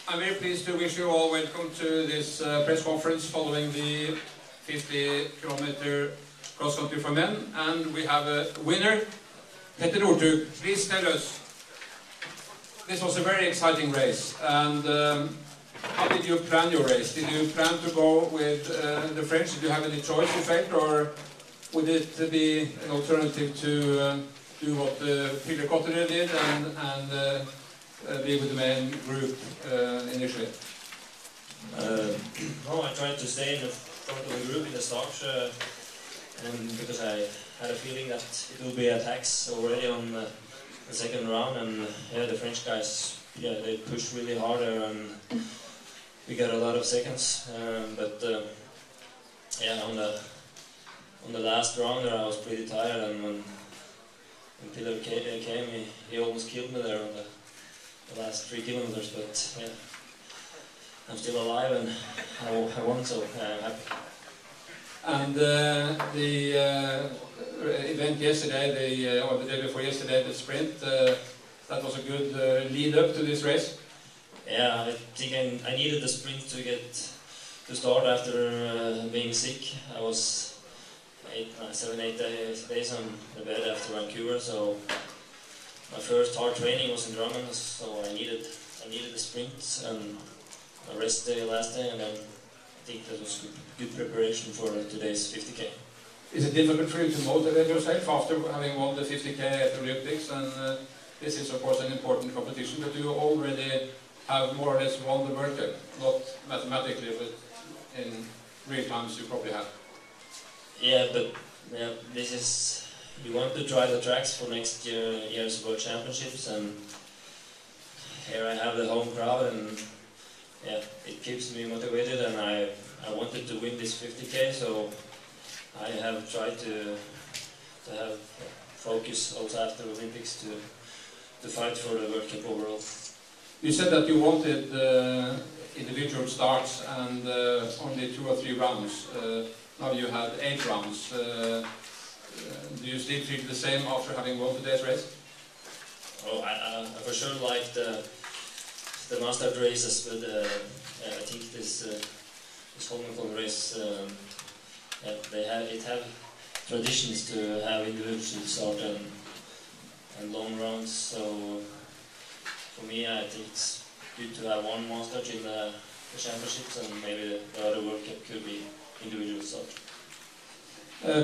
I'm very pleased to wish you all welcome to this press conference following the 50-kilometer cross-country for men, and we have a winner, Petter Northug. Please tell us, this was a very exciting race, and how did you plan your race? Did you plan to go with the French? Did you have any choice, you felt, or would it be an alternative to do what Peter Kotler did and be with the main group initially? No, I tried to stay in the front of the group in the start, and because I had a feeling that it would be attacks already on the second round, and yeah, the French guys, yeah, they pushed really harder, and we got a lot of seconds. Yeah, on the last round there, I was pretty tired, and when Peter came, he almost killed me there on the last 3 kilometers. But yeah, I'm still alive, and I won, so I'm happy. And the event yesterday, or the day before yesterday, the sprint, that was a good lead up to this race. Yeah, I think I needed the sprint to start after being sick. I was 7, 8 days on the bed after Vancouver, so my first hard training was in Drammen, so I needed the sprint and a rest day last day, and then I think that was good preparation for today's 50k. Is it difficult for you to motivate yourself after having won the 50k at the Olympics? And this is of course an important competition, but you already have more or less won the World Cup, not mathematically, but in real times you probably have. Yeah, but yeah, this is, you want to try the tracks for next year's World Championships, and here I have the home crowd, and yeah, it keeps me motivated, and I wanted to win this 50k, so I have tried to have focus also after Olympics to fight for the World Cup overall. You said that you wanted individual starts and only 2 or 3 rounds. Now you had 8 rounds. Do you still feel the same after having won today's race? Oh, I for sure liked the master races, but I think this Holmenkollen race, it have traditions to have individual start and long rounds. So for me, I think it's good to have one master in the championships, and maybe the other World Cup could be individual start.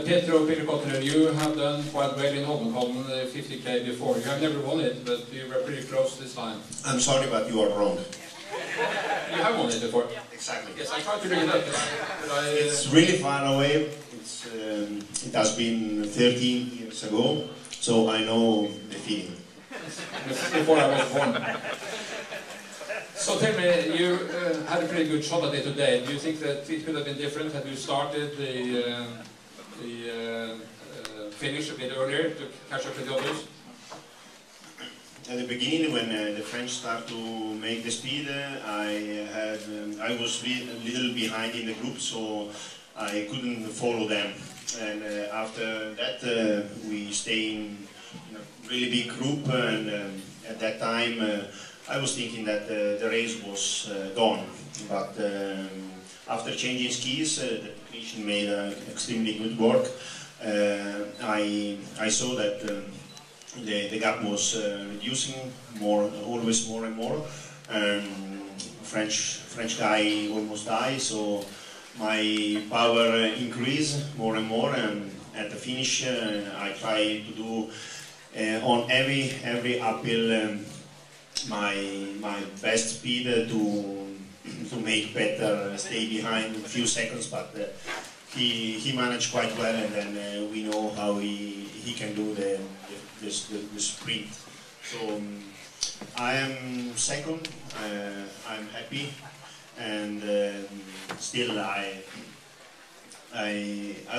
Peter Kotler, you have done quite well in Holmenkollen, 50k before. You have never won it, but you were pretty close this time. I'm sorry, but you are wrong. You have won it before? Exactly. Yes, I tried to look it up, but it's really far away. It has been 13 years ago, so I know the feeling. Before I was born. So tell me, you had a pretty good shot at it today. Do you think that it could have been different had you started the finish a bit earlier to catch up with the others? At the beginning, when the French start to make the speed, I was a little behind in the group, so I couldn't follow them. And after that, we stay in a really big group, and at that time, I was thinking that the race was gone. But after changing skis, the technician made extremely good work. I saw that the gap was reducing always more and more. French guy almost died, so my power increased more and more. And at the finish, I try to do on every uphill my best speed to make better, stay behind a few seconds, but he managed quite well, and then we know how he can do the sprint. So I am second. I'm happy, and still I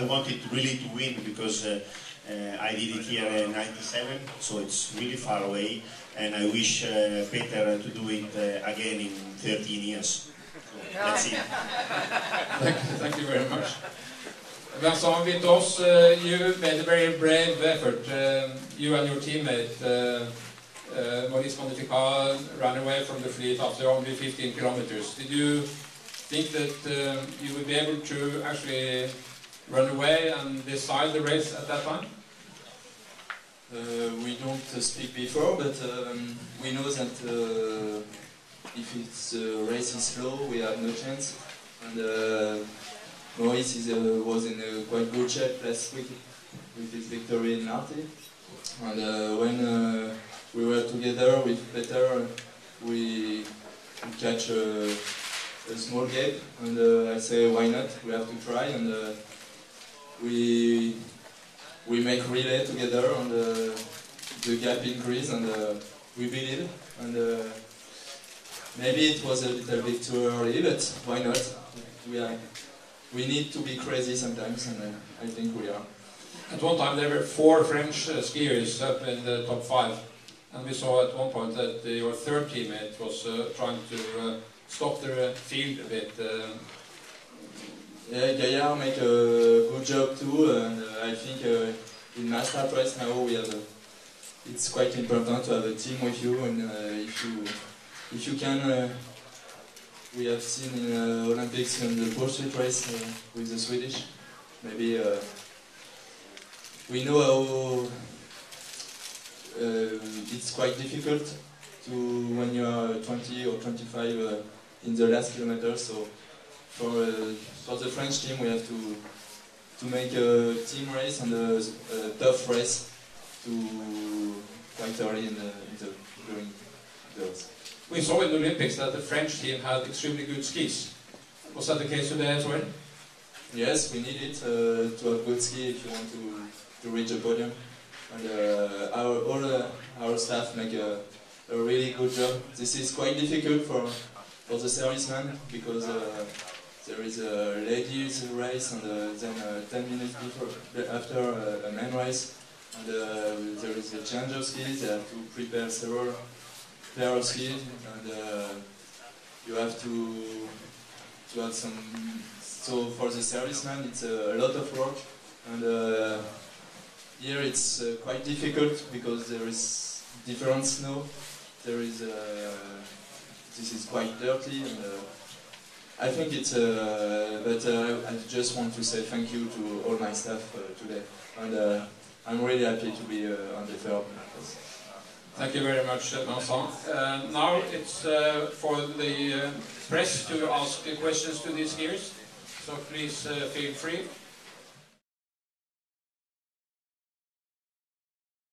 wanted really to win, because I did it here in '97, so it's really far away, and I wish Peter to do it again in 13 years. So, let's see. Thank you very much. Vincent Vitos, you made a very brave effort, you and your teammate. Maurice Magnificat ran away from the fleet after only 15 kilometers. Did you think that you would be able to actually run away and decide the race at that time? We don't speak before, but we know that if it's race is slow, we have no chance. And Maurice was in a quite good shape last week with his victory in Arte. And when we were together with Peter, we catch a small gap, and I say, why not? We have to try, and we make relay together, and the gap increase, and we believe. And maybe it was a little bit too early, but why not? We need to be crazy sometimes, and I think we are. At one time there were 4 French skiers up in the top 5, and we saw at one point that your third teammate was trying to stop the field a bit. Yeah, Gaillard make a good job too, and I think in master race now we have it's quite important to have a team with you, and if you can, we have seen in Olympics in the pursuit race with the Swedish, maybe we know how it's quite difficult to when you are 20 or 25 in the last kilometer. So for the French team, we have to make a team race and a tough race to quite early during those. We saw in the Olympics that the French team had extremely good skis. Was that the case today as well? Yes, we need it to have good ski if you want to reach a podium. And all our staff make a really good job. This is quite difficult for the servicemen because there is a ladies race and then 10 minutes after a men race, and there is a change of skis. They have to prepare several pair of skis, and you have to have some. So for the serviceman, it's a lot of work, and here it's quite difficult because there is different snow. There is this is quite dirty, and I think it's. But I just want to say thank you to all my staff today, and I'm really happy to be on the third. Thank you very much, Vincent. Now it's for the press to ask questions to these skiers, so please feel free.